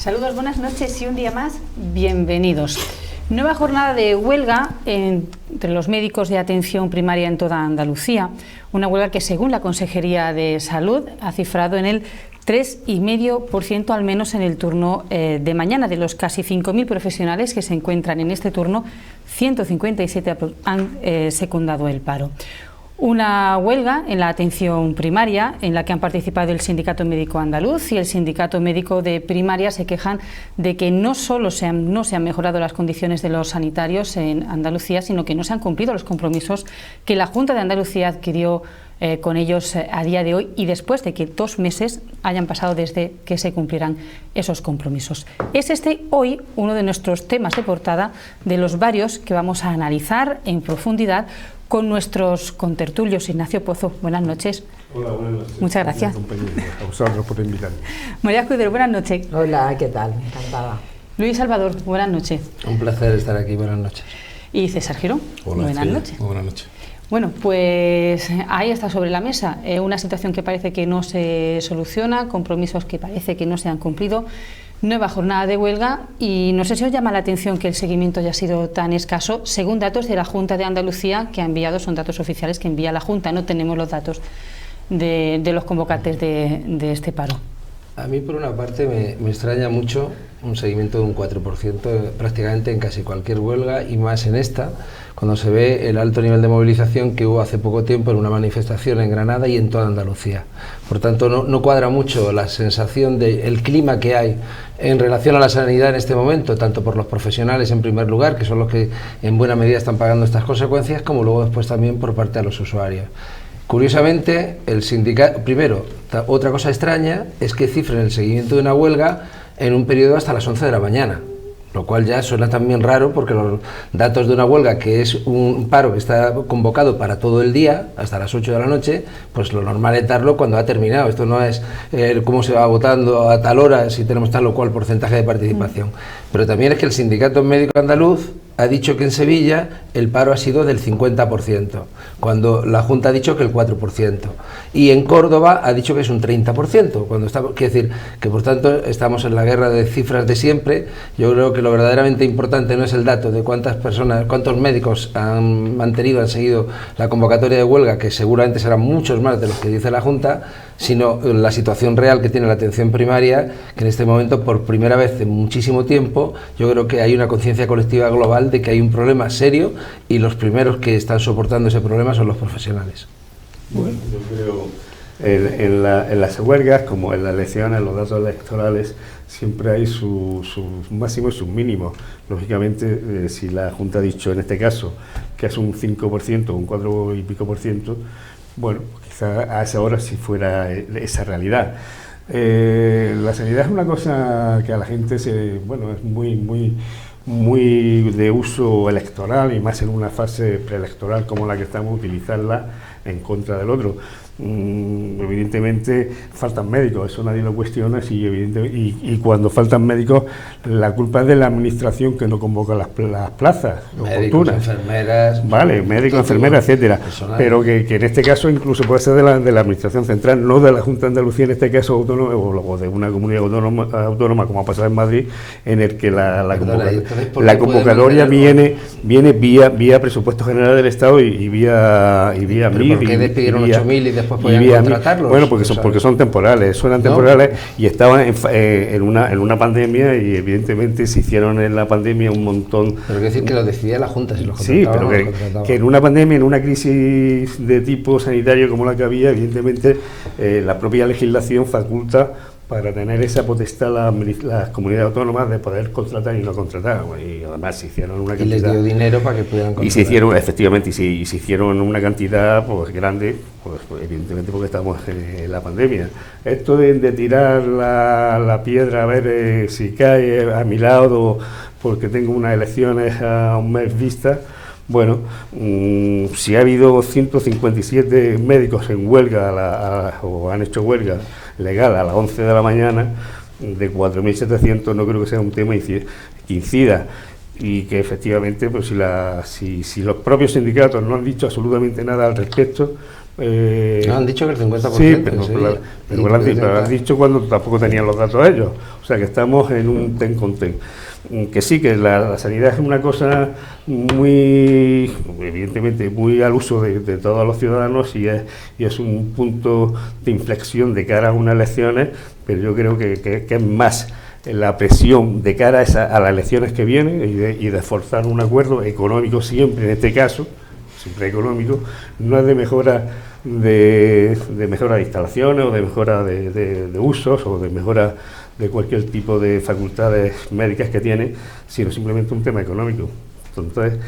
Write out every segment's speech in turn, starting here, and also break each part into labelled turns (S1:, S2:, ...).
S1: Saludos, buenas noches y un día más, bienvenidos. Nueva jornada de huelga entre los médicos de atención primaria en toda Andalucía, una huelga que según la Consejería de Salud ha cifrado en el 3,5% al menos en el turno de mañana. De los casi 5.000 profesionales que se encuentran en este turno, 157 han secundado el paro. Una huelga en la atención primaria en la que han participado el Sindicato Médico Andaluz y el Sindicato Médico de Primaria. Se quejan de que no solo no se han mejorado las condiciones de los sanitarios en Andalucía, sino que no se han cumplido los compromisos que la Junta de Andalucía adquirió con ellos a día de hoy, y después de que 2 meses hayan pasado desde que se cumplieran esos compromisos. Es hoy uno de nuestros temas de portada, de los varios que vamos a analizar en profundidad con nuestros contertulios. Ignacio Pozo, buenas noches.
S2: Hola, buenas noches.
S1: Muchas gracias.
S2: A vosotros por invitarme.
S1: María Escudero, buenas noches.
S3: Hola, ¿qué tal? Encantada.
S1: Luis Salvador, buenas noches.
S4: Un placer estar aquí, buenas noches.
S1: Y César Girón, buenas noches.
S2: Muy buenas noches.
S1: Bueno, pues ahí está sobre la mesa una situación que parece que no se soluciona, compromisos que parece que no se han cumplido, nueva jornada de huelga, y no sé si os llama la atención que el seguimiento haya sido tan escaso, según datos de la Junta de Andalucía que ha enviado, son datos oficiales que envía la Junta, no tenemos los datos de los convocantes de este paro.
S4: A mí, por una parte, me extraña mucho un seguimiento de un 4% prácticamente en casi cualquier huelga, y más en esta, cuando se ve el alto nivel de movilización que hubo hace poco tiempo en una manifestación en Granada y en toda Andalucía. Por tanto, no cuadra mucho la sensación del clima que hay en relación a la sanidad en este momento, tanto por los profesionales en primer lugar, que son los que en buena medida están pagando estas consecuencias, como luego después también por parte de los usuarios. Curiosamente, el sindicato, primero, otra cosa extraña es que cifren el seguimiento de una huelga en un periodo hasta las 11 de la mañana, lo cual ya suena también raro, porque los datos de una huelga, que es un paro que está convocado para todo el día, hasta las 8 de la noche, pues lo normal es darlo cuando ha terminado. Esto no es cómo se va votando a tal hora, si tenemos tal o cual porcentaje de participación. Pero también es que el Sindicato Médico Andaluz ha dicho que en Sevilla el paro ha sido del 50%, cuando la Junta ha dicho que el 4%, y en Córdoba ha dicho que es un 30%, cuando quiere decir que, por tanto, estamos en la guerra de cifras de siempre. Yo creo que lo verdaderamente importante no es el dato de cuántos médicos han seguido la convocatoria de huelga, que seguramente serán muchos más de los que dice la Junta, sino la situación real que tiene la atención primaria, que en este momento, por primera vez en muchísimo tiempo, yo creo que hay una conciencia colectiva global de que hay un problema serio, y los primeros que están soportando ese problema son los profesionales.
S2: Bueno, yo creo en las huelgas, como en las elecciones, los datos electorales, siempre hay sus máximos y sus mínimos. Lógicamente, si la Junta ha dicho en este caso que es un 5%, un 4 y pico por ciento, bueno, quizá a esa hora sí fuera esa realidad. La sanidad es una cosa que a la gente es muy de uso electoral, y más en una fase preelectoral como la que estamos, utilizarla en contra del otro. Evidentemente faltan médicos, eso nadie lo cuestiona, y cuando faltan médicos, la culpa es de la administración, que no convoca las plazas
S4: médicos,
S2: oportunas.
S4: enfermeras,
S2: vale, médicos, enfermeras, etcétera, pero que en este caso incluso puede ser de la administración central, no de la Junta de Andalucía, en este caso autónoma, o de una comunidad autónoma, como ha pasado en Madrid, en el que la convocatoria viene vía presupuesto general del Estado y vía MIR.
S4: ¿Por qué despidieron 8.000 y después podían contratarlos?
S2: Bueno, porque son temporales, suenan temporales, y estaban en una pandemia, y evidentemente se hicieron en la pandemia un montón.
S4: Pero quiere decir que lo decidía la Junta, si los
S2: sí, pero que en una pandemia, en una crisis de tipo sanitario como la que había, evidentemente la propia legislación faculta para tener esa potestad las comunidades autónomas de poder contratar y no contratar, y además se hicieron una cantidad,
S4: y les dio dinero para que pudieran contratar,
S2: y se hicieron efectivamente, y se hicieron una cantidad pues grande, pues evidentemente porque estamos en la pandemia. Esto de tirar la piedra a ver si cae a mi lado porque tengo unas elecciones a un mes vista. Bueno, si ha habido 157 médicos en huelga o han hecho huelga legal a las 11 de la mañana, de 4.700, no creo que sea un tema que incida, y que efectivamente, pues si los propios sindicatos no han dicho absolutamente nada al respecto,
S4: Han dicho que el 50%.
S2: Sí, pero lo han dicho cuando tampoco tenían los datos ellos. O sea que estamos en un ten con ten. Que sí, que la sanidad es una cosa muy, evidentemente, muy al uso de todos los ciudadanos y es un punto de inflexión de cara a unas elecciones, pero yo creo que es más la presión de cara a las elecciones que vienen y de forzar un acuerdo económico siempre, en este caso, siempre económico, no es de mejora de mejora de instalaciones o de mejora de usos o de mejora de cualquier tipo de facultades médicas que tiene, sino simplemente un tema económico. Entonces,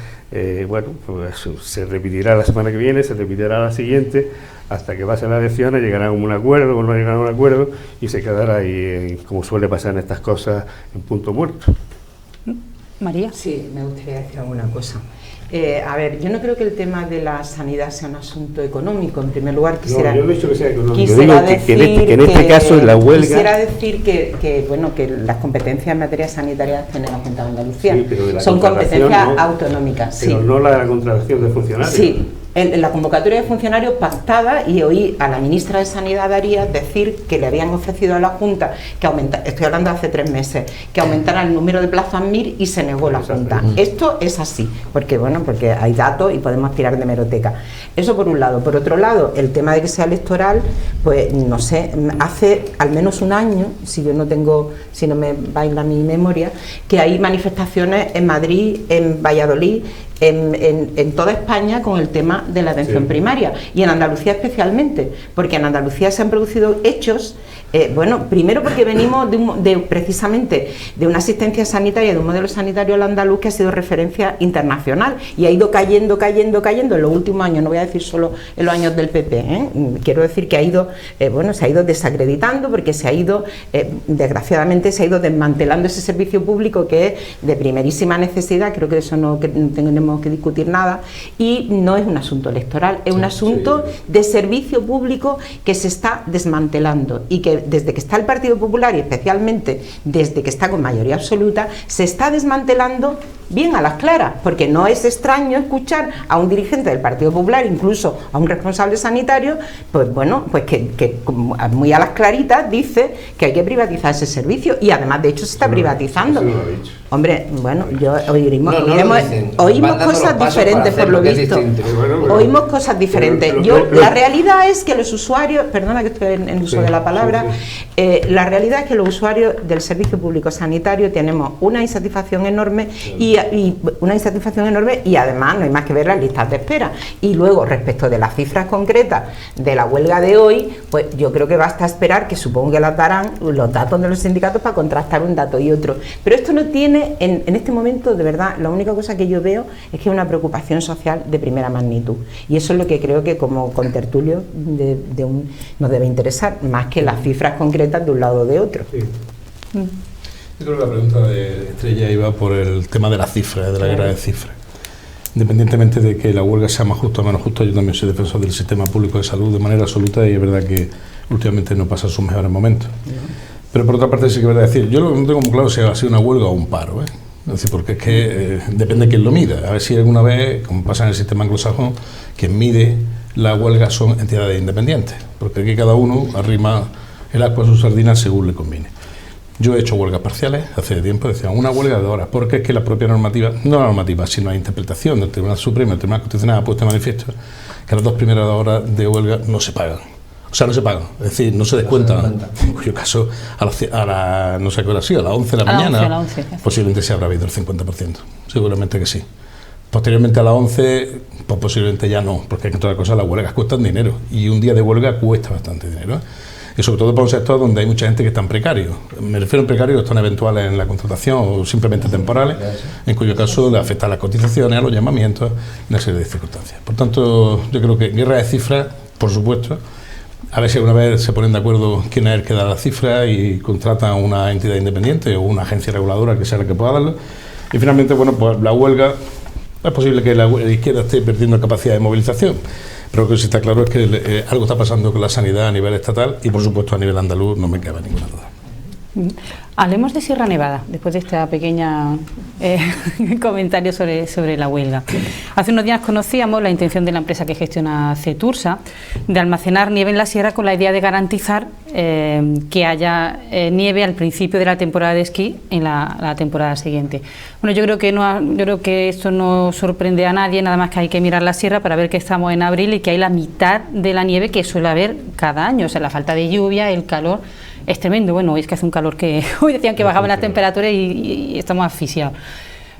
S2: bueno, pues se repetirá la semana que viene, se repetirá la siguiente, hasta que pasen las elecciones, llegará a un acuerdo o no llegará a un acuerdo y se quedará ahí, como suele pasar en estas cosas, en punto muerto.
S1: María.
S3: Sí, me gustaría decir alguna cosa. A ver, yo no creo que el tema de la sanidad sea un asunto económico. En primer lugar, quisiera,
S2: no, yo no he dicho que sea económico.
S3: quisiera
S2: yo digo
S3: decir
S2: que en este caso la huelga...
S3: Quisiera decir bueno, que las competencias en materia sanitaria las tiene la Junta de Andalucía.
S2: Sí, pero de la
S3: son competencias
S2: no,
S3: autonómicas.
S2: Pero
S3: sí.
S2: no la de la contratación de funcionarios.
S3: Sí. En la convocatoria de funcionarios pactada, y oí a la ministra de Sanidad Arias decir que le habían ofrecido a la Junta que aumentara, estoy hablando de hace 3 meses, que aumentara el número de plazas MIR y se negó la Junta. Esto es así, porque hay datos y podemos tirar de hemeroteca. Eso por un lado. Por otro lado, el tema de que sea electoral, pues no sé, hace al menos un año, si no me baila mi memoria, que hay manifestaciones en Madrid, en Valladolid, en toda España con el tema de la atención primaria y en Andalucía especialmente, porque en Andalucía se han producido hechos, primero porque venimos precisamente de una asistencia sanitaria, de un modelo sanitario al andaluz que ha sido referencia internacional y ha ido cayendo en los últimos años, no voy a decir solo en los años del PP, quiero decir que ha ido, se ha ido desacreditando porque desgraciadamente se ha ido desmantelando ese servicio público que es de primerísima necesidad. Creo que eso no tenemos que discutir nada, y no es un asunto electoral, es un asunto de servicio público que se está desmantelando y que desde que está el Partido Popular y especialmente desde que está con mayoría absoluta se está desmantelando bien a las claras, porque no es extraño escuchar a un dirigente del Partido Popular, incluso a un responsable sanitario, pues que muy a las claritas dice que hay que privatizar ese servicio, y además de hecho se está privatizando. Hombre, oímos cosas diferentes por lo visto. Oímos cosas diferentes. La realidad es que los usuarios, perdona que estoy en uso de la palabra, la realidad es que los usuarios del servicio público sanitario tenemos una insatisfacción enorme y además no hay más que ver las listas de espera. Y luego, respecto de las cifras concretas de la huelga de hoy, pues yo creo que basta esperar, que supongo que las darán los datos de los sindicatos para contrastar un dato y otro. Pero esto no tiene, en este momento, de verdad, la única cosa que yo veo es que es una preocupación social de primera magnitud. Y eso es lo que creo que como contertulio nos debe interesar, más que las cifras concretas de un lado o de otro.
S5: Sí. Yo creo que la pregunta de Estrella iba por el tema de las cifras, de la guerra de cifras. Independientemente de que la huelga sea más justa o menos justa, yo también soy defensor del sistema público de salud de manera absoluta, y es verdad que últimamente no pasa sus mejores momentos. Pero por otra parte sí que es verdad decir, yo no tengo muy claro si ha sido una huelga o un paro, Es decir, porque es que depende de quién lo mida. A ver si alguna vez, como pasa en el sistema anglosajón, quien mide la huelga son entidades independientes, porque aquí cada uno arrima el agua a su sardina según le conviene. Yo he hecho huelgas parciales hace tiempo, decían una huelga de horas, porque es que la propia normativa, no la normativa, sino la interpretación del Tribunal Supremo, el Tribunal Constitucional ha puesto en manifiesto que las 2 primeras horas de huelga no se pagan. O sea, no se pagan, es decir, no se descuentan, en cuyo caso, no sé qué hora ha sido, a las 11 de la mañana, posiblemente se habrá habido el 50%, seguramente que sí. Posteriormente a las 11, pues posiblemente ya no, porque entre otras cosas las huelgas cuestan dinero, y un día de huelga cuesta bastante dinero, Y sobre todo para un sector donde hay mucha gente que está en precario. Me refiero a precarios que están eventuales en la contratación o simplemente temporales, en cuyo caso le afectan las cotizaciones, a los llamamientos y una serie de circunstancias. Por tanto, yo creo que guerra de cifras, por supuesto. A ver si alguna vez se ponen de acuerdo quién es el que da las cifras y contratan una entidad independiente o una agencia reguladora que sea la que pueda darlo. Y finalmente, bueno, pues la huelga, es posible que la izquierda esté perdiendo capacidad de movilización, pero lo que sí está claro es que algo está pasando con la sanidad a nivel estatal y, por supuesto, a nivel andaluz no me cabe ninguna duda.
S1: Hablemos de Sierra Nevada, después de esta pequeña comentario sobre la huelga. Hace unos días conocíamos la intención de la empresa que gestiona Cetursa de almacenar nieve en la sierra con la idea de garantizar que haya nieve al principio de la temporada de esquí en la temporada siguiente. Bueno, yo creo que esto no sorprende a nadie, nada más que hay que mirar la sierra para ver que estamos en abril y que hay la mitad de la nieve que suele haber cada año. O sea, la falta de lluvia, el calor es tremendo. Bueno, hoy es que hace un calor que hoy decían que bajaban las temperaturas y estamos asfixiados.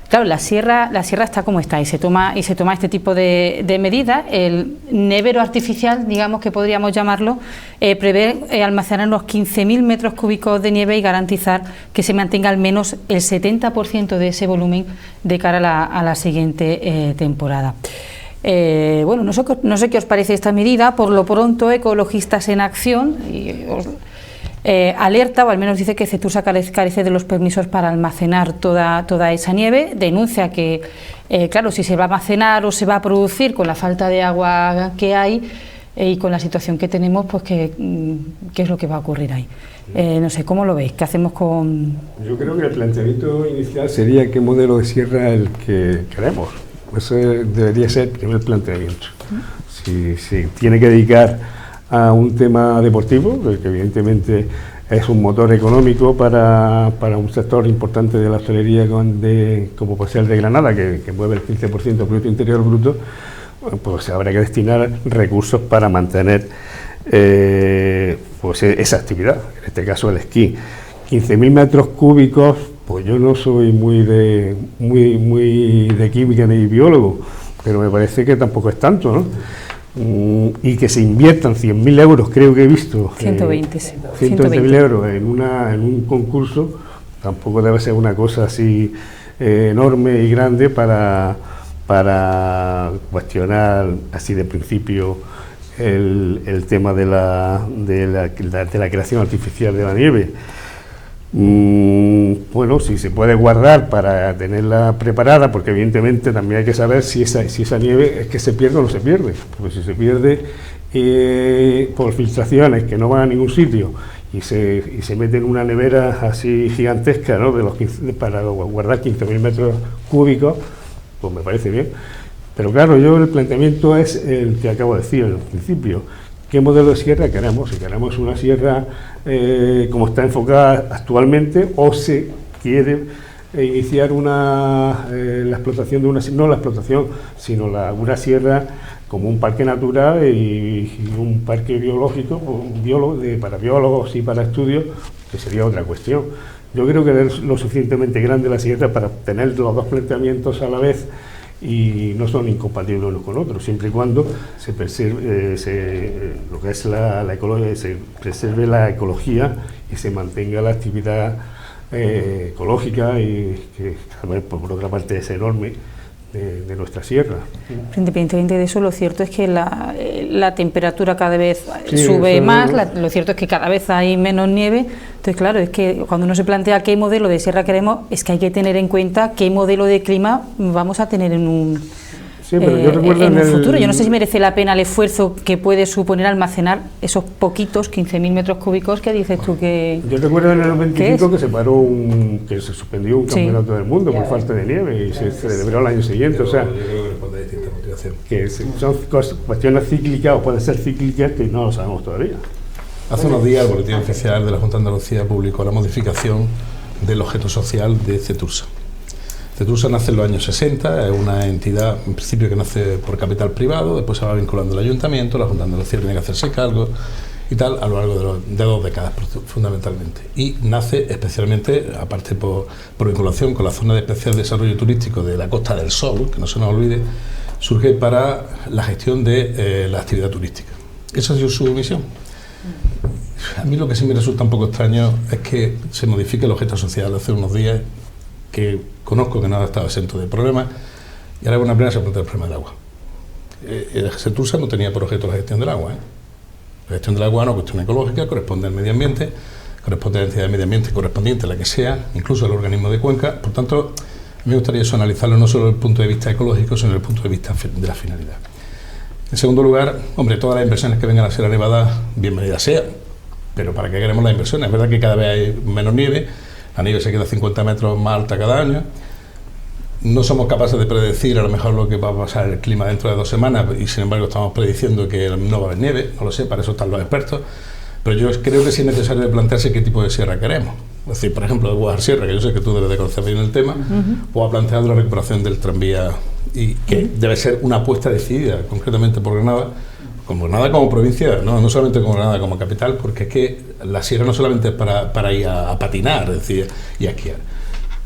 S1: Claro, la sierra está como está y se toma este tipo de medidas. El nevero artificial, digamos que podríamos llamarlo, prevé almacenar unos 15.000 metros cúbicos de nieve y garantizar que se mantenga al menos el 70% de ese volumen de cara a la siguiente temporada. Bueno, no sé qué os parece esta medida. Por lo pronto, Ecologistas en Acción alerta, o al menos dice que Cetursa carece de los permisos para almacenar toda esa nieve. Denuncia que, claro, si se va a almacenar o se va a producir con la falta de agua que hay y con la situación que tenemos, pues qué es lo que va a ocurrir ahí. No sé, ¿cómo lo veis? ¿Qué hacemos con...?
S2: Yo creo que el planteamiento inicial sería qué modelo de sierra el que queremos. Eso debería ser el primer planteamiento. Si se tiene que dedicar a un tema deportivo, que evidentemente es un motor económico para un sector importante de la hostelería como puede ser el de Granada, que mueve el 15% del Producto Interior Bruto, pues habrá que destinar recursos para mantener pues esa actividad, en este caso el esquí. 15.000 metros cúbicos, pues yo no soy muy de química ni biólogo, pero me parece que tampoco es tanto, ¿no? Y que se inviertan 100.000 euros, creo que he visto 120.000 euros en un concurso, tampoco debe ser una cosa así enorme y grande para cuestionar así de principio el tema de la creación artificial de la nieve. Bueno, si se puede guardar para tenerla preparada, porque evidentemente también hay que saber si esa nieve es que se pierde o no se pierde, porque si se pierde por filtraciones que no van a ningún sitio y se mete en una nevera así gigantesca, ¿no?, para guardar 15.000 metros cúbicos, pues me parece bien. Pero claro, el planteamiento es el que acabo de decir al principio. ¿Qué modelo de sierra queremos? Si queremos una sierra como está enfocada actualmente, o se quiere iniciar la explotación de una una sierra como un parque natural y un parque biológico, para biólogos y para estudios, que sería otra cuestión. Yo creo que es lo suficientemente grande la sierra para tener los dos planteamientos a la vez, y no son incompatibles unos con otros, siempre y cuando se preserve lo que es la ecología, se preserve la ecología y se mantenga la actividad ecológica, y que por otra parte es enorme de nuestra sierra.
S1: Independientemente de eso, lo cierto es que la temperatura cada vez sube más, lo cierto es que cada vez hay menos nieve. Entonces, claro, es que cuando uno se plantea qué modelo de sierra queremos, es que hay que tener en cuenta qué modelo de clima vamos a tener en un futuro. Yo no sé si merece la pena el esfuerzo que puede suponer almacenar esos poquitos 15.000 metros cúbicos que dices tú que...
S2: Yo recuerdo en el 95 que se suspendió un campeonato del mundo por falta de nieve y se celebró el año siguiente. O sea, yo creo que responde a distintas motivaciones. Que son cuestiones cíclicas o pueden ser cíclicas que no lo sabemos todavía.
S5: Hace unos días el Boletín Oficial de la Junta de Andalucía publicó la modificación del objeto social de Cetursa. Cetursa nace en los años 60, es una entidad en principio que nace por capital privado, después se va vinculando al ayuntamiento, la Junta de Andalucía tiene que hacerse cargo y tal a lo largo de 2 décadas fundamentalmente. Y nace especialmente, aparte por vinculación con la zona de especial desarrollo turístico de la Costa del Sol, que no se nos olvide, surge para la gestión de la actividad turística. Esa ha sido su misión. A mí lo que sí me resulta un poco extraño es que se modifique el objeto social hace unos días, que conozco que no ha estado exento de problemas, y ahora una plena se plantea el problema del agua. Cetursa no tenía por objeto la gestión del agua. La gestión del agua es una cuestión ecológica, corresponde al medio ambiente, corresponde a la entidad de medio ambiente correspondiente, la que sea, incluso al organismo de cuenca. Por tanto, me gustaría eso analizarlo no solo desde el punto de vista ecológico, sino desde el punto de vista de la finalidad. En segundo lugar, hombre, todas las inversiones que vengan a Sierra Nevada, bienvenidas sean. pero ¿para qué queremos la inversión? Es verdad que cada vez hay menos nieve, la nieve se queda 50 metros más alta cada año, no somos capaces de predecir a lo mejor lo que va a pasar el clima dentro de 2 semanas y sin embargo estamos prediciendo que no va a haber nieve, no lo sé, para eso están los expertos, pero yo creo que sí es necesario plantearse qué tipo de sierra queremos. Es decir, por ejemplo, de Guadalajara Sierra, que yo sé que tú debes de conocer bien el tema, pues ha planteado la recuperación del tranvía y que debe ser una apuesta decidida concretamente por Granada, como provincia, no solamente como Granada como capital, porque es que la sierra no solamente es para ir a patinar, es decir, y a esquiar.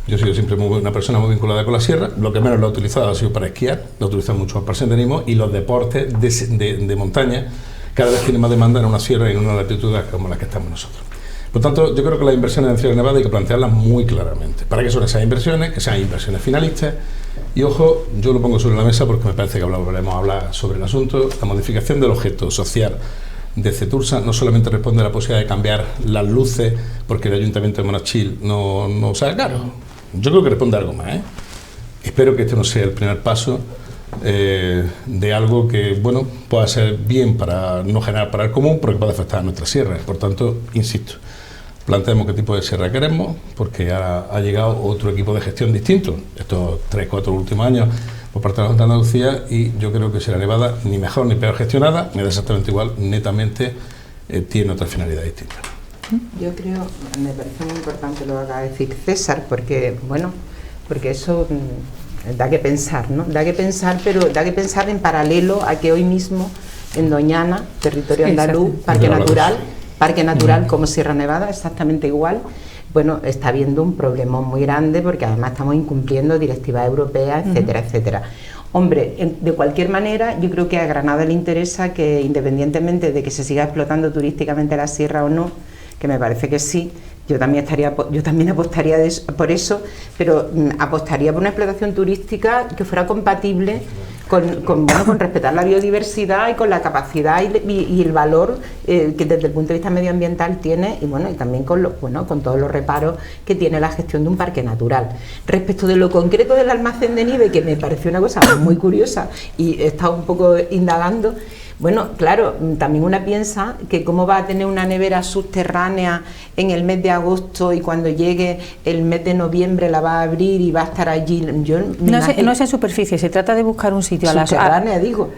S5: Yo he sido siempre una persona muy vinculada con la sierra, lo que menos lo he utilizado ha sido para esquiar, lo he utilizado mucho para el senderismo, y los deportes de montaña cada vez tienen más demanda en una sierra y en una latitud como la que estamos nosotros. Por tanto, yo creo que las inversiones en Sierra Nevada hay que plantearlas muy claramente. ¿Para qué son esas inversiones? Que sean inversiones finalistas. Y ojo, yo lo pongo sobre la mesa porque me parece que volveremos a hablar sobre el asunto. La modificación del objeto social de Cetursa no solamente responde a la posibilidad de cambiar las luces porque el Ayuntamiento de Monachil no sea caro. Yo creo que responde a algo más, ¿eh? Espero que este no sea el primer paso de algo que, bueno, pueda ser bien para no generar para el común, pero que pueda afectar a nuestras sierras. Por tanto, insisto, planteemos qué tipo de sierra queremos, porque ahora ha llegado otro equipo de gestión distinto, estos 3-4 últimos años, por parte de la Junta de Andalucía, y yo creo que Sierra Nevada, ni mejor ni peor gestionada, me da exactamente igual, netamente tiene otra finalidad distinta.
S3: Yo creo, me parece muy importante lo que acaba de decir César, porque, bueno, porque eso da que pensar, ¿no? Da que pensar, pero da que pensar en paralelo a que hoy mismo en Doñana, territorio andaluz, parque natural como Sierra Nevada, exactamente igual, bueno, está habiendo un problema muy grande porque además estamos incumpliendo directivas europeas, etcétera, etcétera. Hombre, de cualquier manera, yo creo que a Granada le interesa que, independientemente de que se siga explotando turísticamente la sierra o no, que me parece que sí, yo también apostaría por eso, pero apostaría por una explotación turística que fuera compatible con respetar la biodiversidad y con la capacidad y el valor que desde el punto de vista medioambiental tiene, y bueno, y también con todos los reparos que tiene la gestión de un parque natural. Respecto de lo concreto del almacén de nieve, que me pareció una cosa muy curiosa y he estado un poco indagando. Bueno, claro, también una piensa que cómo va a tener una nevera subterránea en el mes de agosto y cuando llegue el mes de noviembre la va a abrir y va a estar allí.
S1: No es en superficie, se trata de buscar un sitio
S3: subterránea, digo.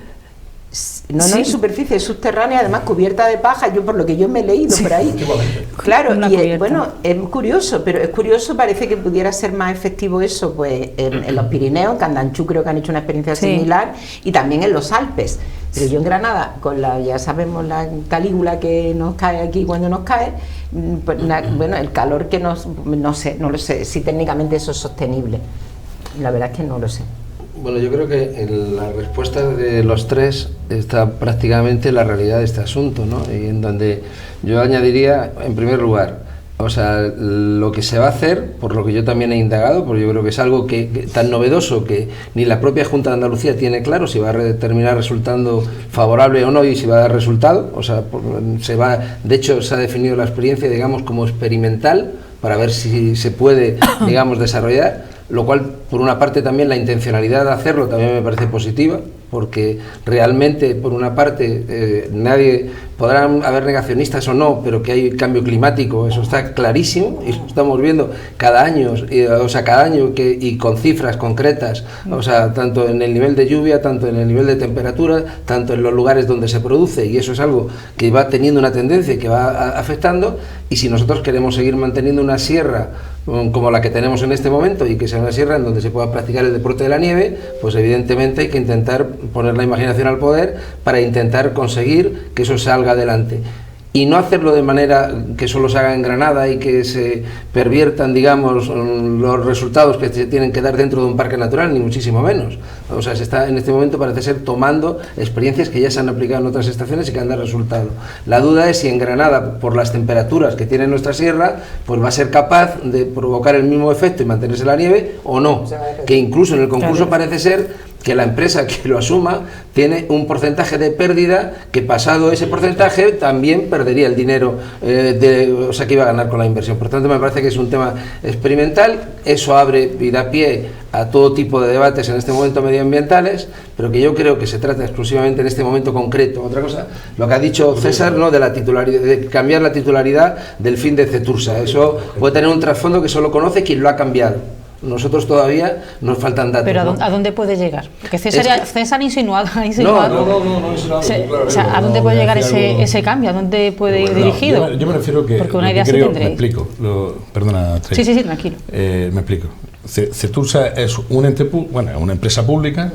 S3: No es superficie, es subterránea, además cubierta de paja, yo por lo que yo me he leído por ahí. Claro, y bueno, es curioso, pero es curioso, parece que pudiera ser más efectivo eso, pues en los Pirineos, en Candanchú creo que han hecho una experiencia similar, y también en los Alpes. Pero yo en Granada, ya sabemos la Calígula que nos cae aquí cuando nos cae, pues, bueno, el calor que no lo sé si técnicamente eso es sostenible. La verdad es que no lo sé.
S4: Bueno, yo creo que en la respuesta de los tres está prácticamente la realidad de este asunto, ¿no? Y en donde yo añadiría, en primer lugar, o sea, lo que se va a hacer, por lo que yo también he indagado, porque yo creo que es algo que tan novedoso que ni la propia Junta de Andalucía tiene claro si va a terminar resultando favorable o no y si va a dar resultado. O sea, de hecho se ha definido la experiencia, digamos, como experimental para ver si se puede, digamos, desarrollar, lo cual, por una parte, también la intencionalidad de hacerlo también me parece positiva, porque realmente, por una parte, podrán haber negacionistas o no, pero que hay cambio climático, eso está clarísimo, y lo estamos viendo cada año y con cifras concretas, o sea, tanto en el nivel de lluvia, tanto en el nivel de temperatura, tanto en los lugares donde se produce, y eso es algo que va teniendo una tendencia y que va afectando, y si nosotros queremos seguir manteniendo una sierra como la que tenemos en este momento y que sea una sierra en donde se pueda practicar el deporte de la nieve, pues evidentemente hay que intentar poner la imaginación al poder para intentar conseguir que eso salga adelante. Y no hacerlo de manera que solo se haga en Granada y que se perviertan, digamos, los resultados que se tienen que dar dentro de un parque natural, ni muchísimo menos. O sea, se está en este momento, parece ser, tomando experiencias que ya se han aplicado en otras estaciones y que han dado resultado. La duda es si en Granada, por las temperaturas que tiene nuestra sierra, pues va a ser capaz de provocar el mismo efecto y mantenerse la nieve o no. Que incluso en el concurso parece ser que la empresa que lo asuma tiene un porcentaje de pérdida que, pasado ese porcentaje, también perdería el dinero o sea, que iba a ganar con la inversión. Por tanto, me parece que es un tema experimental, eso abre y da pie a todo tipo de debates en este momento medioambientales, pero que yo creo que se trata exclusivamente en este momento concreto. Otra cosa, lo que ha dicho César, ¿no?, de la titularidad, de cambiar la titularidad del fin de Cetursa. Eso puede tener un trasfondo que solo conoce quien lo ha cambiado. Nosotros todavía nos faltan datos.
S1: Pero
S4: ¿no?
S1: ¿a dónde puede llegar? Porque César ha insinuado.
S4: No,
S1: ¿A dónde puede llegar ese cambio? ¿A dónde puede ir dirigido?
S5: Yo me refiero que...
S1: Porque una idea sí tendréis.
S5: Me explico. Perdona, Trey.
S1: Sí, tranquilo.
S5: Me explico. Cetursa es un ente, una empresa pública,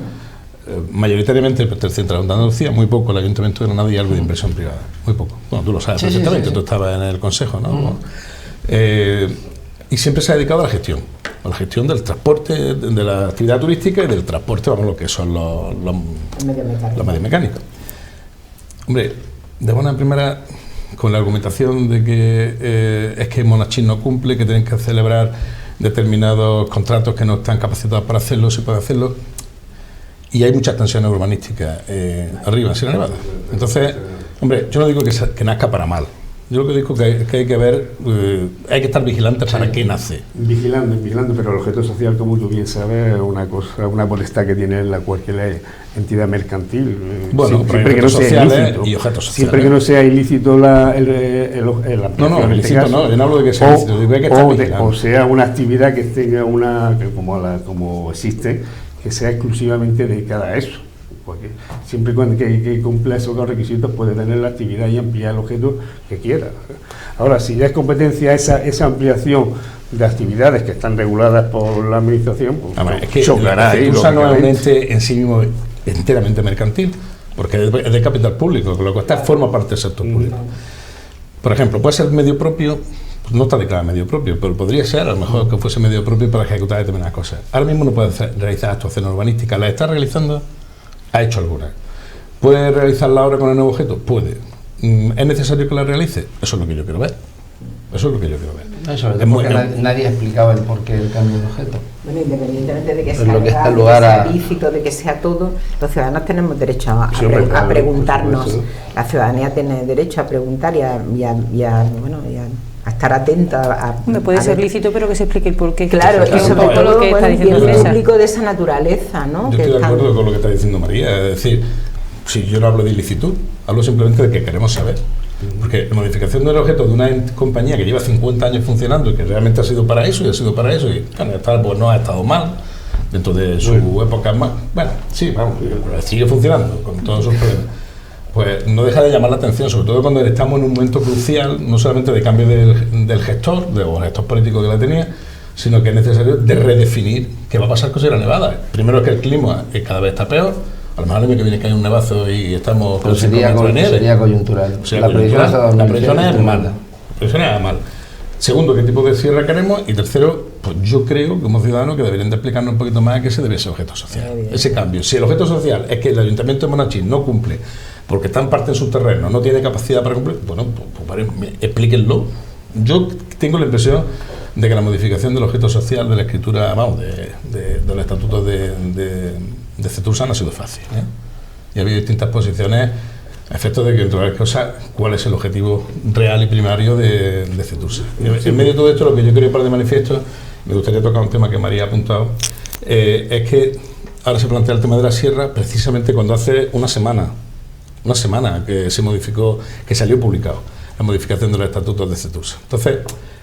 S5: mayoritariamente perteneciente a Andalucía, muy poco el Ayuntamiento de Granada y algo de inversión privada. Muy poco. Bueno, tú lo sabes perfectamente, tú estabas en el Consejo, ¿no? Y siempre se ha dedicado a la gestión del transporte, de la actividad turística y del transporte, vamos, lo que son los medios mecánicos. Hombre, de buena primera, con la argumentación de que es que Monachín no cumple, que tienen que celebrar determinados contratos que no están capacitados para hacerlo, se puede hacerlo, y hay muchas tensiones urbanísticas arriba en Sierra Nevada. Entonces, hombre, yo no digo que nazca para mal. Yo lo que digo que hay que ver, hay que estar vigilantes para qué nace.
S2: Vigilando, pero el objeto social, como tú bien sabes, es una potestad que tiene cualquier entidad mercantil.
S5: Bueno, siempre que no sea ilícito. Y objetos sociales. Siempre que no sea ilícito ilícito no, yo no hablo de que sea ilícito, digo que hay que estar vigilando. O sea, una actividad que tenga como existe, que sea exclusivamente dedicada a eso. Porque siempre cuando que cumpla esos requisitos puede tener la actividad y ampliar el objeto que quiera. Ahora, si ya es competencia esa ampliación de actividades que están reguladas por la administración, pues es que Cetursa no es un ente en sí mismo enteramente mercantil, porque es de capital público, con lo que forma parte del sector público. Por ejemplo, puede ser medio propio, pues no está declarado medio propio, pero podría ser a lo mejor que fuese medio propio para ejecutar determinadas cosas. Ahora mismo no puede realizar actuaciones urbanísticas, las está realizando. Ha hecho alguna. ¿Puede realizarla ahora con el nuevo objeto? Puede. ¿Es necesario que la realice? Eso es lo que yo quiero ver.
S4: Nadie ha explicado el porqué del cambio de objeto.
S3: Bueno, independientemente de que sea legal, de que sea lícito, de que sea todo, los ciudadanos tenemos derecho a preguntarnos. La ciudadanía tiene derecho a preguntar y a estar atenta
S1: a puede ser lícito, pero que se explique el porqué.
S3: Claro, y sobre todo lo que está diciendo César. Público de esa naturaleza, ¿no?
S5: Yo estoy de acuerdo con lo que está diciendo María, es decir, si yo no hablo de ilicitud, hablo simplemente de que queremos saber. Porque la modificación del objeto de una compañía que lleva 50 años funcionando y que realmente ha sido para eso, y bueno, pues no ha estado mal dentro de su época más. Bueno, sí, vamos, sigue funcionando con todos sus problemas. Pues no deja de llamar la atención, sobre todo cuando estamos en un momento crucial, no solamente de cambio del gestor, o gestor político que la tenía, sino que es necesario de redefinir qué va a pasar con Sierra Nevada. Primero, que el clima cada vez está peor, a lo mejor el año que viene cae un nevazo y estamos
S4: con 5 metros de nieve. Sería coyuntural.
S5: La previsión es mala. Segundo, qué tipo de sierra queremos, y tercero, pues yo creo como ciudadanos que deberían de explicarnos un poquito más a qué se debe ese objeto social, ese cambio. Si el objeto social es que el Ayuntamiento de Monachín no cumple porque está en parte en su terreno, no tiene capacidad para cumplir, bueno, pues explíquenlo. Yo tengo la impresión de que la modificación del objeto social de la escritura, de los estatutos de Cetursa no ha sido fácil, y ha habido distintas posiciones a efectos de que, entre otras cosas, cuál es el objetivo real y primario de Cetursa. En medio de todo esto, lo que yo quería poner de manifiesto, me gustaría tocar un tema que María ha apuntado, es que ahora se plantea el tema de la sierra precisamente cuando hace una semana que se modificó, que salió publicado la modificación de los estatutos de Cetursa. Entonces,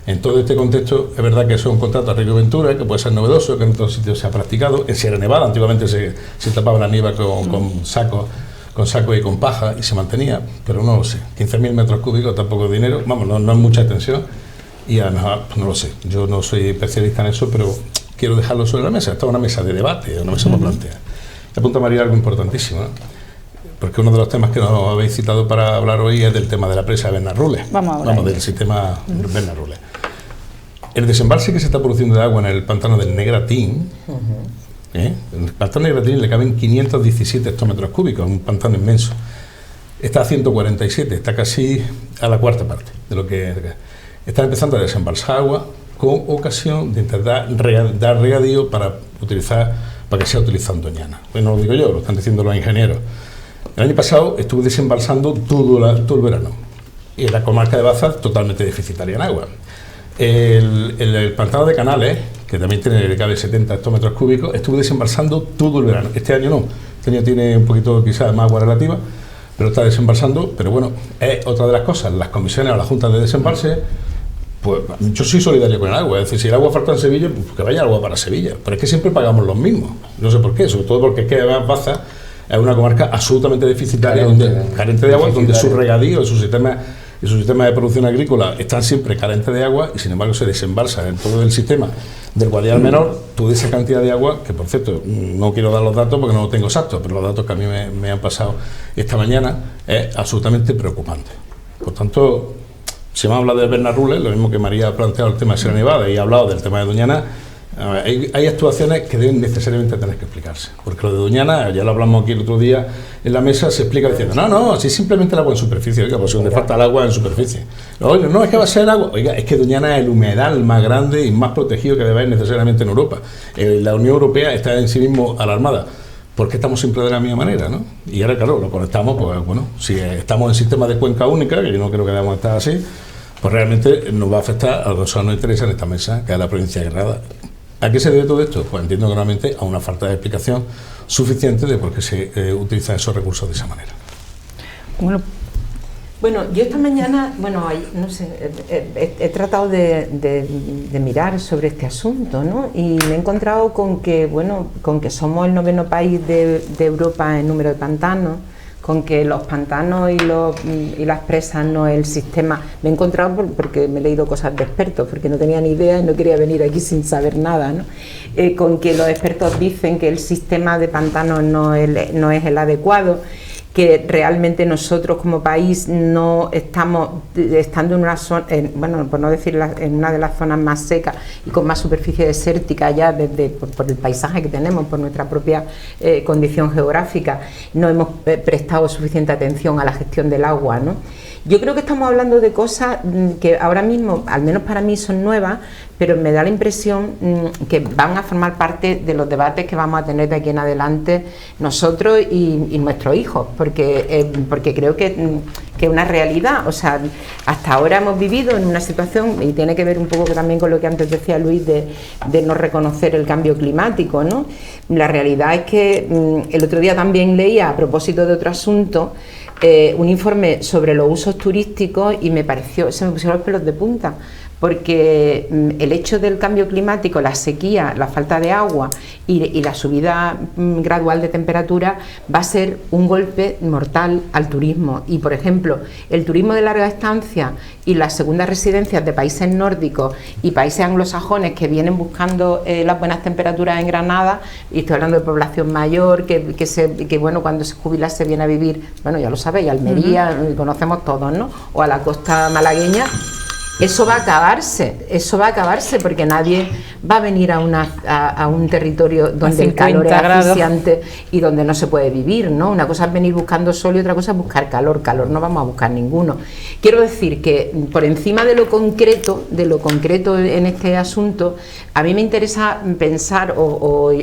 S5: en todo este contexto, es verdad que eso es un contrato a riesgo de aventura, que puede ser novedoso, que en otros sitios se ha practicado. En Sierra Nevada antiguamente se tapaba la nieve con saco y con paja y se mantenía, pero no lo sé. 15.000 metros cúbicos tampoco es dinero, no es mucha extensión, y a lo mejor, no lo sé. Yo no soy especialista en eso, pero quiero dejarlo sobre la mesa. Esta es una mesa de debate, una mesa para plantear. Te apunta María algo importantísimo, porque uno de los temas que nos habéis citado para hablar hoy es del tema de la presa de Bernarrules. Vamos, del sistema Bernarrules. El desembalse que se está produciendo de agua en el pantano del Negratín, en el pantano del Negratín le caben 517 hectómetros cúbicos, un pantano inmenso. Está a 147, está casi a la cuarta parte de lo que están empezando a desembalsar agua con ocasión de intentar dar regadío para que sea utilizado en Doñana. Pues no lo digo yo, lo están diciendo los ingenieros. El año pasado estuve desembalsando todo el verano y en la comarca de Baza totalmente deficitaria en agua. El pantano de Canales, que también le cabe 70 hectómetros cúbicos, estuvo desembalsando todo el verano. Este año no, este año tiene un poquito quizás más agua relativa, pero está desembalsando. Pero bueno, es otra de las cosas, las comisiones o las juntas de desembalse, pues yo soy solidario con el agua, es decir, si el agua falta en Sevilla, pues que vaya agua para Sevilla, pero es que siempre pagamos los mismos, no sé por qué, sobre todo porque es que además Baza es una comarca absolutamente deficitaria, carente de agua, donde su regadío y su sistema de producción agrícola están siempre carentes de agua y sin embargo se desembalsa en todo el sistema del Guadiana Menor toda esa cantidad de agua, que por cierto no quiero dar los datos porque no los tengo exactos, pero los datos que a mí me han pasado esta mañana es absolutamente preocupante. Por tanto, si me habla de Bernarrules, lo mismo que María ha planteado el tema de Sierra Nevada y ha hablado del tema de Doñana, hay actuaciones que deben necesariamente tener que explicarse, porque lo de Doñana, ya lo hablamos aquí el otro día en la mesa, se explica diciendo, no, si simplemente el agua en superficie, oiga, pues donde falta el agua en superficie, no, es que va a ser el agua, oiga, es que Doñana es el humedal más grande y más protegido que debe haber necesariamente en Europa. La Unión Europea está en sí mismo alarmada, porque estamos siempre de la misma manera, ¿no? Y ahora, claro, lo conectamos, pues bueno, si estamos en sistema de cuenca única, que yo no creo que debamos estar así, pues realmente nos va a afectar a lo que nos interesa en esta mesa, que es la provincia de Granada. ¿A qué se debe todo esto? Pues entiendo que realmente a una falta de explicación suficiente de por qué se utilizan esos recursos de esa manera.
S3: Bueno, yo esta mañana, no sé, he tratado de mirar sobre este asunto, ¿no? Y me he encontrado con que somos el 9º país de Europa en número de pantanos, con que los pantanos y las presas no es el sistema. Me he encontrado porque me he leído cosas de expertos, porque no tenía ni idea y no quería venir aquí sin saber nada, ¿no? Con que los expertos dicen que el sistema de pantanos no es el adecuado, que realmente nosotros como país no estamos estando en una zona, por no decir en una de las zonas más secas y con más superficie desértica ya por el paisaje que tenemos, por nuestra propia condición geográfica, no hemos prestado suficiente atención a la gestión del agua, ¿no? Yo creo que estamos hablando de cosas que ahora mismo, al menos para mí, son nuevas, pero me da la impresión que van a formar parte de los debates que vamos a tener de aquí en adelante nosotros y nuestros hijos, porque creo que es una realidad. O sea, hasta ahora hemos vivido en una situación, y tiene que ver un poco también con lo que antes decía Luis, de no reconocer el cambio climático, ¿no? La realidad es que el otro día también leía, a propósito de otro asunto, un informe sobre los usos turísticos y se me pusieron los pelos de punta, porque el hecho del cambio climático, la sequía, la falta de agua y la subida gradual de temperatura va a ser un golpe mortal al turismo. Y por ejemplo, el turismo de larga estancia y las segundas residencias de países nórdicos y países anglosajones que vienen buscando las buenas temperaturas en Granada, y estoy hablando de población mayor que cuando se jubila se viene a vivir, ya lo sabéis, Almería, conocemos todos, ¿no? O a la costa malagueña. Eso va a acabarse porque nadie va a venir a un territorio donde el calor es asfixiante y donde no se puede vivir, ¿no? Una cosa es venir buscando sol y otra cosa es buscar calor no vamos a buscar ninguno. Quiero decir que por encima de lo concreto en este asunto, a mí me interesa pensar o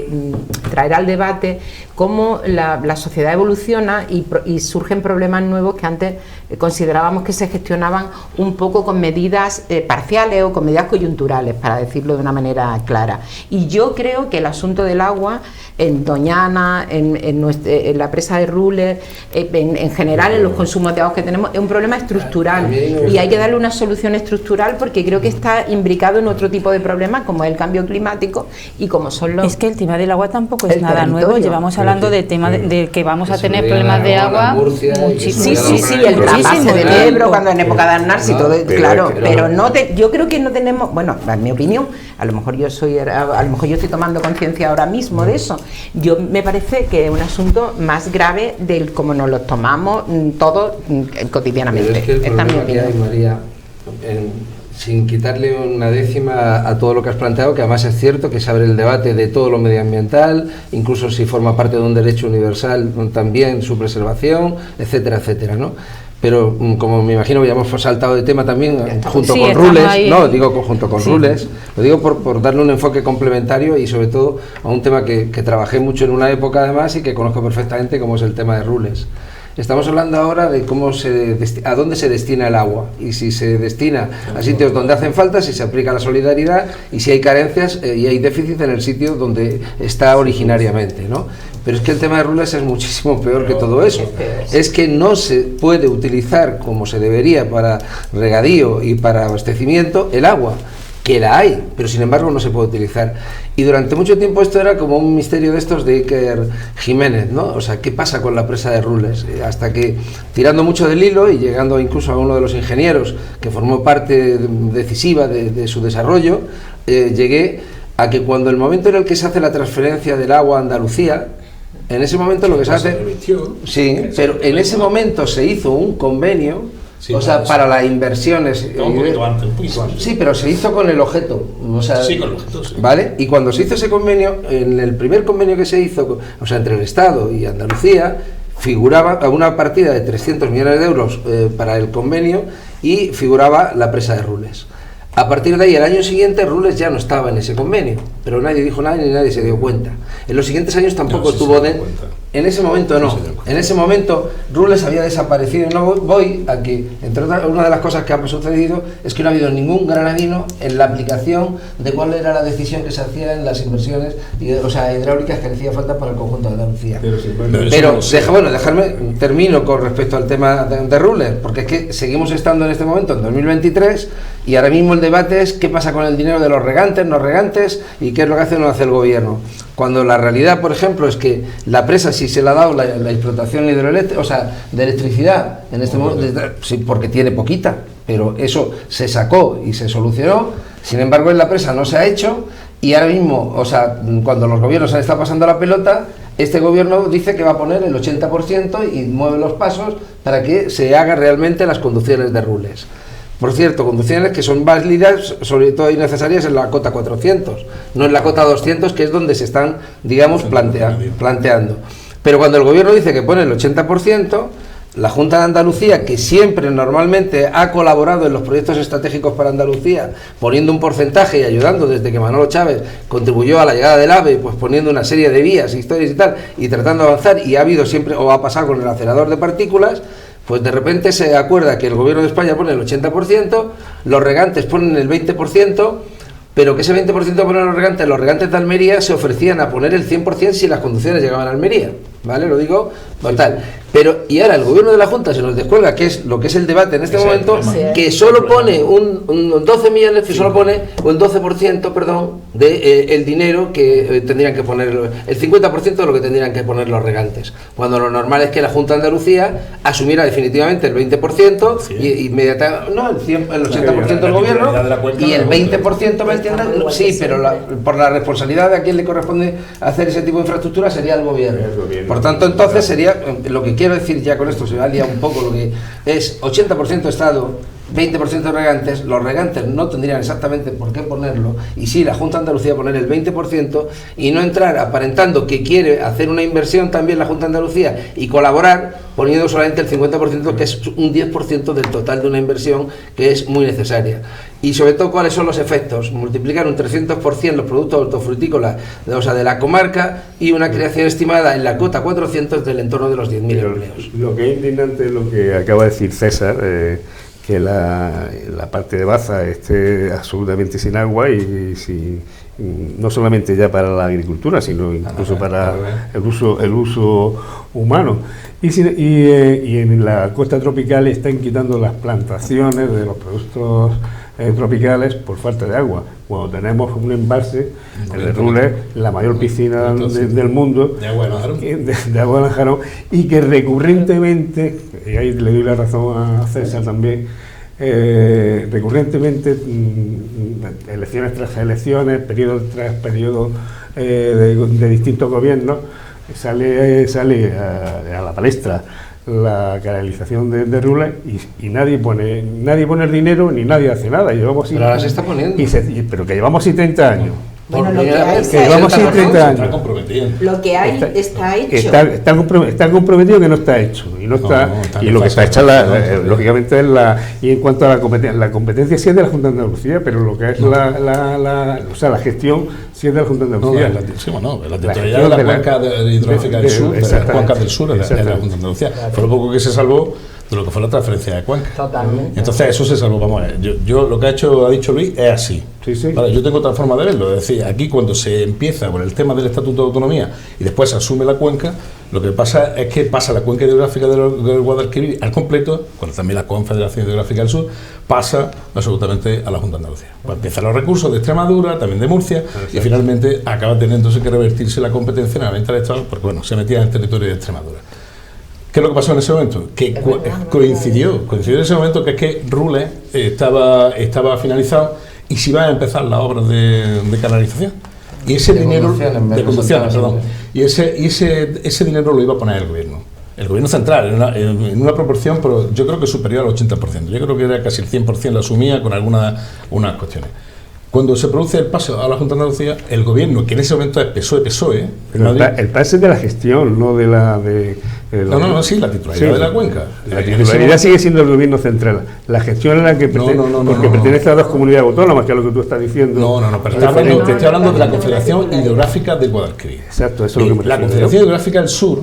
S3: traer al debate cómo la sociedad evoluciona y surgen problemas nuevos que antes considerábamos que se gestionaban un poco con medidas parciales o con medidas coyunturales, para decirlo de una manera clara. Y yo creo que el asunto del agua en Doñana, en la presa de Rules, en general en los consumos de agua que tenemos, es un problema estructural y hay que darle una solución estructural, porque creo que está imbricado en otro tipo de problemas como es el cambio climático y como son los...
S1: Es que el tema del agua tampoco es nada nuevo, llevamos hablando del tema de que vamos a tener problemas de agua muchísimo.
S3: Sí, el trasvase del Ebro cuando en época de Arnars y todo, claro, pero yo creo que no tenemos, en mi opinión, a lo mejor yo estoy tomando conciencia ahora mismo de eso. Me parece que es un asunto más grave del cómo nos lo tomamos todos cotidianamente.
S4: Es que
S3: esta es mi opinión.
S4: María, sin quitarle una décima a todo lo que has planteado, que además es cierto que se abre el debate de todo lo medioambiental, incluso si forma parte de un derecho universal, también su preservación, etcétera, etcétera, ¿no? Pero como me imagino que ya hemos saltado de tema también, junto con Rules, junto con Rules, lo digo por darle un enfoque complementario y sobre todo a un tema que trabajé mucho en una época además y que conozco perfectamente, como es el tema de Rules. Estamos hablando ahora de a dónde se destina el agua y si se destina a sitios donde hacen falta, si se aplica la solidaridad y si hay carencias y hay déficit en el sitio donde está originariamente, ¿no? Pero es que el tema de Rules es muchísimo peor que todo eso. Es que no se puede utilizar como se debería para regadío y para abastecimiento el agua, que la hay, pero sin embargo no se puede utilizar. Y durante mucho tiempo esto era como un misterio de estos de Iker Jiménez, ¿no? O sea, ¿qué pasa con la presa de Rules? Hasta que, tirando mucho del hilo y llegando incluso a uno de los ingenieros que formó parte decisiva de su desarrollo, llegué a que cuando el momento en el que se hace la transferencia del agua a Andalucía, en ese momento lo que se hace... Sí, pero en ese momento se hizo un convenio. Sí, o sea, para las inversiones...
S5: Un poquito antes,
S4: Sí, pero se hizo con el objeto. O sea,
S5: sí, con el objeto, sí.
S4: ¿Vale? Y cuando se hizo ese convenio, en el primer convenio que se hizo, o sea, entre el Estado y Andalucía, figuraba una partida de 300 millones de euros para el convenio y figuraba la presa de Rules. A partir de ahí, el año siguiente, Rules ya no estaba en ese convenio, pero nadie dijo nada ni nadie se dio cuenta. En los siguientes años tampoco tuvo... En ese momento no, en ese momento Rules había desaparecido. No voy a que, entre otras, una de las cosas que ha sucedido es que no ha habido ningún granadino en la aplicación de cuál era la decisión que se hacía en las inversiones hidráulicas que hacía falta para el conjunto de Andalucía. Pero dejarme, termino con respecto al tema de Rules, porque es que seguimos estando en este momento, en 2023, y ahora mismo el debate es qué pasa con el dinero de los regantes, no regantes, y qué es lo que hace o no hace el gobierno. Cuando la realidad, por ejemplo, es que la presa sí se le ha dado la explotación hidroeléctrica, o sea, de electricidad, en este momento, sí, porque tiene poquita, pero eso se sacó y se solucionó. Sin embargo, en la presa no se ha hecho, y ahora mismo, o sea, cuando los gobiernos se han estado pasando la pelota, este gobierno dice que va a poner el 80% y mueve los pasos para que se haga realmente las conducciones de Rules. Por cierto, conducciones que son válidas, sobre todo y necesarias en la cota 400, no en la cota 200, que es donde se están, digamos, planteando. Pero cuando el gobierno dice que pone el 80%, la Junta de Andalucía, que siempre normalmente ha colaborado en los proyectos estratégicos para Andalucía, poniendo un porcentaje y ayudando desde que Manolo Chávez contribuyó a la llegada del AVE, pues poniendo una serie de vías, historias y tal, y tratando de avanzar, y ha habido siempre, o ha pasado con el acelerador de partículas, pues de repente se acuerda que el gobierno de España pone el 80%, los regantes ponen el 20%, pero que ese 20% ponen los regantes de Almería se ofrecían a poner el 100% si las conducciones llegaban a Almería, ¿vale? Lo digo total. Pero, y ahora el gobierno de la Junta se nos descuelga, que es lo que es el debate en este momento, que solo pone un 12 millones, que solo pone un 12%, perdón, de el dinero que tendrían que poner, el 50% de lo que tendrían que poner los regantes. Cuando lo normal es que la Junta de Andalucía asumiera definitivamente el 20% y inmediatamente, no, el 80% del gobierno y el 20%, ¿me entiendes? Sí, pero por la responsabilidad de a quien le corresponde hacer ese tipo de infraestructura sería el gobierno. Por tanto, entonces sería lo que quiero decir ya con esto, se va a liar un poco lo que es 80% Estado, 20% regantes. Los regantes no tendrían exactamente por qué ponerlo, y sí, la Junta de Andalucía poner el 20% y no entrar aparentando que quiere hacer una inversión también la Junta de Andalucía y colaborar poniendo solamente el 50%, que es un 10% del total de una inversión que es muy necesaria. Y sobre todo, ¿cuáles son los efectos? Multiplicar un 300% los productos hortofrutícolas de la comarca y una creación estimada en la cota 400 del entorno de los 10.000 empleos.
S2: Lo que es indignante es lo que acaba de decir César, que la parte de Baza esté absolutamente sin agua y no solamente ya para la agricultura, sino incluso para el uso humano. Y en la costa tropical están quitando las plantaciones de los productos tropicales por falta de agua. Cuando tenemos un embalse, el de Rules, la mayor piscina del mundo de agua de Lanjarón, y que recurrentemente, y ahí le doy la razón a César también, recurrentemente, elecciones tras elecciones, periodo tras periodo de distintos gobiernos, sale a la palestra la canalización de Rules y nadie pone el dinero ni nadie hace nada. Pero
S4: ahora se está poniendo.
S2: Pero que llevamos 70 años
S3: Bueno,
S4: Por
S3: lo que
S4: primera
S3: hay
S4: vez,
S3: se ha
S2: vamos a ir 30
S5: Está
S2: años.
S5: comprometido.
S3: Lo que hay está hecho.
S2: Está comprometido que no está hecho. Y, no está,
S5: está
S2: y lo que está hecho,
S5: fácil.
S2: lógicamente, es la. Y en cuanto a la competencia sí es de la Junta de Andalucía, pero lo que es la gestión sí es de la Junta de Andalucía.
S5: La titularidad de la cuenca hidrográfica del sur, de las cuencas del sur, es de la Junta de Andalucía. Fue lo poco que se salvó de lo que fue la transferencia de cuenca.
S3: Totalmente.
S5: Entonces eso se salvó. Vamos a ver, yo lo que ha dicho Luis es así.
S2: Sí, sí.
S5: Vale, yo tengo otra forma de verlo, es decir, aquí cuando se empieza por el tema del Estatuto de Autonomía y después se asume la cuenca, lo que pasa es que pasa la cuenca hidrográfica del Guadalquivir al completo, cuando también la Confederación Hidrográfica del Sur pasa absolutamente a la Junta de Andalucía. Pues empiezan los recursos de Extremadura, también de Murcia, y finalmente acaba teniéndose que revertirse la competencia nuevamente al Estado, porque bueno, se metía en el territorio de Extremadura. ¿Qué es lo que pasó en ese momento? Que coincidió en ese momento que es que Rules estaba finalizado y se iban a empezar las obras de canalización. Y ese dinero de conducciones, perdón. Y ese dinero lo iba a poner el gobierno central, en una proporción, pero yo creo que superior al 80%. Yo creo que era casi el 100% lo asumía con unas cuestiones. Cuando se produce el paso a la Junta de Andalucía, el gobierno, que en ese momento es PSOE,
S2: pero el pase es de la gestión, no de la...
S5: sí, la titularidad de la cuenca.
S2: La titularidad sigue siendo el gobierno central. La gestión es la que pertenece a dos comunidades autónomas, que es lo que tú estás diciendo.
S5: Pero te estoy hablando de la Confederación Hidrográfica del Guadalquivir.
S2: Exacto, eso es lo que me
S5: La
S2: refiero.
S5: Confederación Hidrográfica del Sur,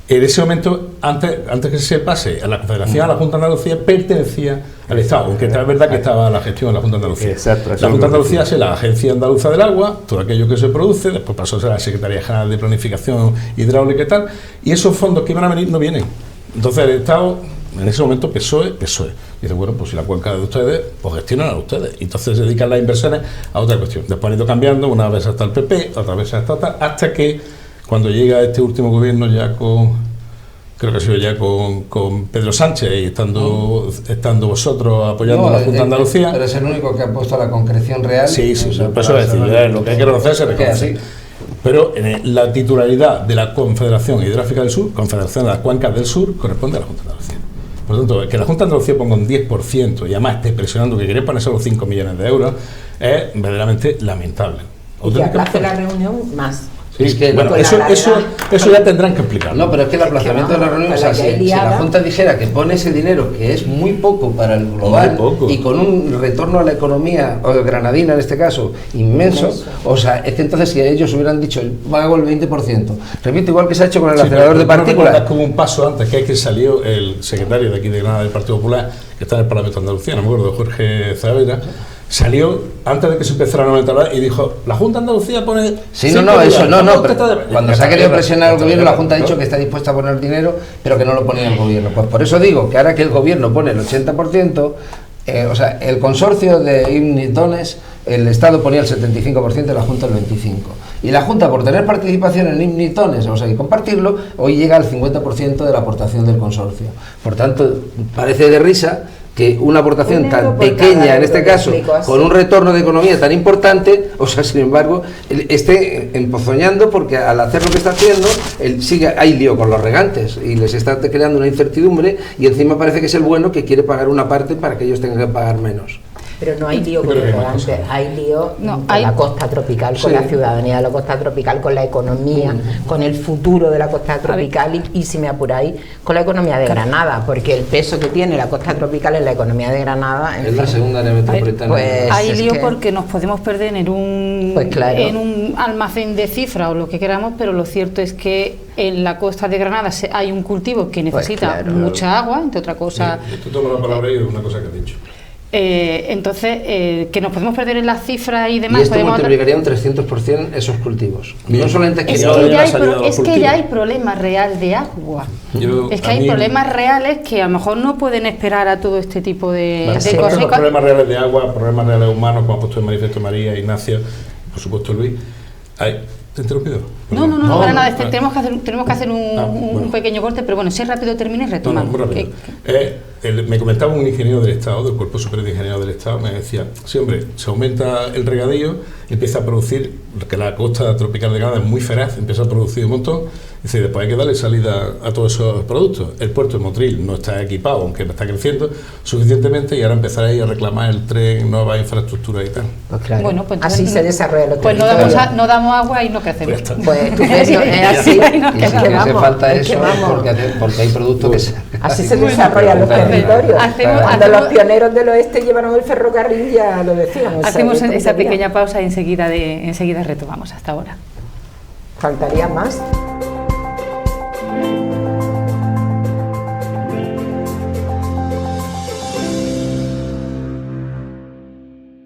S5: en ese momento, antes que se pase a la Confederación, a la Junta de Andalucía, pertenecía al Estado, aunque es verdad que estaba la gestión en la Junta de Andalucía.
S2: Exacto,
S5: la Junta de Andalucía es la Agencia Andaluza del Agua, todo aquello que se produce, después pasó a ser la Secretaría General de Planificación Hidráulica y tal, y esos fondos que iban a venir no vienen. Entonces el Estado, en ese momento, PSOE, dice, bueno, pues si la cuenca de ustedes, pues gestionan a ustedes. Y entonces se dedican las inversiones a otra cuestión. Después han ido cambiando, una vez hasta el PP, otra vez hasta tal, hasta que cuando llega este último gobierno creo que ha sido ya con Pedro Sánchez y estando vosotros apoyando a la Junta de Andalucía.
S4: Pero es el único que ha puesto la concreción real.
S5: Sí, por eso es decir, lo que hay que reconocer se reconoce. Pero en la titularidad de la Confederación Hidrográfica del Sur, Confederación de las Cuencas del Sur, corresponde a la Junta de Andalucía. Por lo tanto, que la Junta de Andalucía ponga un 10% y además esté presionando que quiere poner solo 5 millones de euros es verdaderamente lamentable.
S3: Y que aplace la reunión más.
S5: Sí,
S4: es que
S5: bueno, eso ya tendrán que explicarlo.
S4: No, pero es que el aplazamiento de la reunión, o sea, si la Junta dijera que pone ese dinero, que es muy poco para el global, y con un retorno a la economía, o granadina en este caso, inmenso, o sea, es que entonces si ellos hubieran dicho, pago el 20%, repito, igual que se ha hecho con el acelerador de partículas.
S5: Como un paso antes, que es que salió el secretario de aquí de Granada del Partido Popular, que está en el Parlamento de Andalucía, no me acuerdo, Jorge Zaera, salió antes de que se empezara a aumentar y dijo, la Junta de Andalucía pone...
S4: Sí, pero cuando se ha querido presionar al gobierno, la Junta ha dicho que está dispuesta a poner dinero, pero que no lo ponía el gobierno. Pues por eso digo que ahora que el gobierno pone el 80%, o sea, el consorcio de Imnitones, el Estado ponía el 75% y la Junta el 25%. Y la Junta, por tener participación en Imnitones, o sea, y compartirlo, hoy llega al 50% de la aportación del consorcio. Por tanto, parece de risa que una aportación tan pequeña, en este caso, con un retorno de economía tan importante, o sea, sin embargo, esté empozoñando porque al hacer lo que está haciendo, hay lío con los regantes y les está creando una incertidumbre y encima parece que es el bueno que quiere pagar una parte para que ellos tengan que pagar menos.
S3: Pero no hay lío con los regantes, hay lío con la costa tropical, con la ciudadanía de la costa tropical, con la economía, con el futuro de la costa tropical y si me apuráis, con la economía de Granada, porque el peso que tiene la costa tropical en la economía de Granada...
S4: Es la segunda área metropolitana.
S1: Pues hay lío porque nos podemos perder en un almacén de cifras o lo que queramos, pero lo cierto es que en la costa de Granada hay un cultivo que necesita mucha agua, entre otra cosa...
S5: Tú tomas la palabra y una cosa que has dicho.
S1: Entonces, que nos podemos perder en las cifras y demás.
S4: Y esto multiplicaría un 300% esos cultivos.
S5: Bien.
S4: No solamente que
S1: que ya hay problemas reales de agua. Hay problemas reales que a lo mejor no pueden esperar a todo este tipo de cosas.
S5: Los problemas reales de agua, problemas reales humanos, como ha puesto en manifiesto María, Ignacio, por supuesto Luis. ¿Te he interrumpido?
S1: No,
S5: No,
S1: para
S5: no,
S1: nada. Tenemos que hacer un
S5: bueno.
S1: pequeño corte, pero bueno, si es rápido termina y retomamos.
S5: Muy rápido. Me comentaba un ingeniero del Estado, del Cuerpo Superior de Ingenieros del Estado, me decía, sí, hombre, se aumenta el regadío, empieza a producir, que la costa tropical de Granada es muy feraz, empieza a producir un montón, dice, después hay que darle salida a todos esos productos. El puerto de Motril no está equipado, aunque está creciendo suficientemente, y ahora empezaréis a reclamar el tren, nuevas infraestructuras y tal.
S3: Pues claro,
S1: Bueno, pues
S3: así se desarrolla lo que
S1: pues no damos agua y no crecemos.
S5: Pues ya está.
S3: Pues estupendo, es así.
S4: Y si
S3: Es que
S4: hace
S3: vamos,
S4: falta
S3: es que
S4: eso,
S3: vamos.
S4: porque hay productos que se...
S3: Así se desarrollan los territorios. Cuando los
S1: hacemos-
S3: pioneros del oeste llevaron el ferrocarril, ya lo decían. o sea,
S1: Hacemos
S3: esto
S1: esa
S3: sería-
S1: pequeña pausa y enseguida retomamos. Hasta ahora.
S3: Faltaría más.